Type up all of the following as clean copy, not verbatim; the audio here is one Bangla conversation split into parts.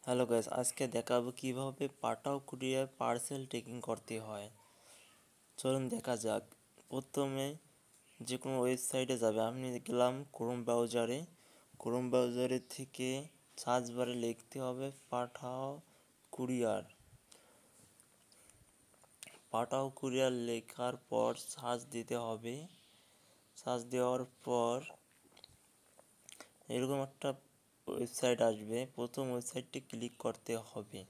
হ্যালো গাইস, আজকে দেখাবো কিভাবে পাঠাও কুরিয়ার পার্সেল ট্রেকিং করতে হয়। চলুন দেখা যাক। প্রথমে যে কোনো ওয়েবসাইটে যাবে, আমি গেলাম ক্রোম ব্রাউজারে থেকে সার্চ বারে লিখতে হবে পাঠাও কুরিয়ার লেখার পর সার্চ দিতে হবে। সার্চ দেওয়ার পর এরকম একটা ওয়েবসাইট আসবে। প্রথম ওয়েবসাইটটি ক্লিক করতে হবে।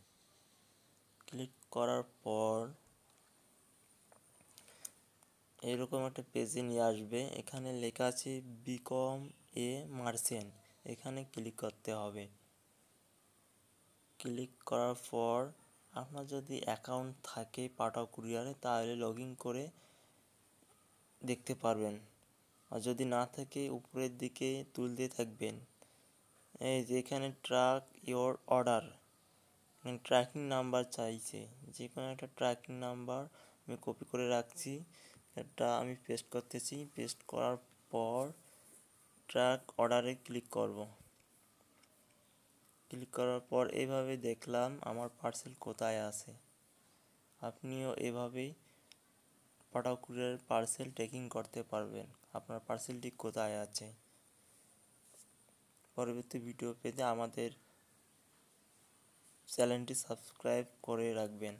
ক্লিক করার পর এরকম একটা পেজে নিয়ে আসবে। এখানে লেখা আছে বিকম এ মার্চেন্ট, এখানে ক্লিক করতে হবে। ক্লিক করার পর আপনার যদি অ্যাকাউন্ট থাকে পাঠাও কুরিয়ারে তাহলে লগ ইন করে দেখতে পারবেন, আর যদি না থাকে উপরের দিকে তুলতে থাকবেন। এই যে এখানে track your order, tracking number চাইছে। যে কোনো একটা ট্র্যাকিং নাম্বার আমি কপি করে রাখছি, এটা আমি পেস্ট করতেছি। পেস্ট করার পর ট্র্যাক অর্ডারে ক্লিক করব। ক্লিক করার পর এইভাবে দেখলাম আমার পার্সেল কোথায় আছে। আপনিও এভাবেই পাঠাও কুরিয়ার পার্সেল ট্রেকিং করতে পারবেন, আপনার পার্সেলটি কোথায় আছে। পরবর্তী ভিডিও পেতে আমাদের চ্যানেলটি সাবস্ক্রাইব করে রাখবেন।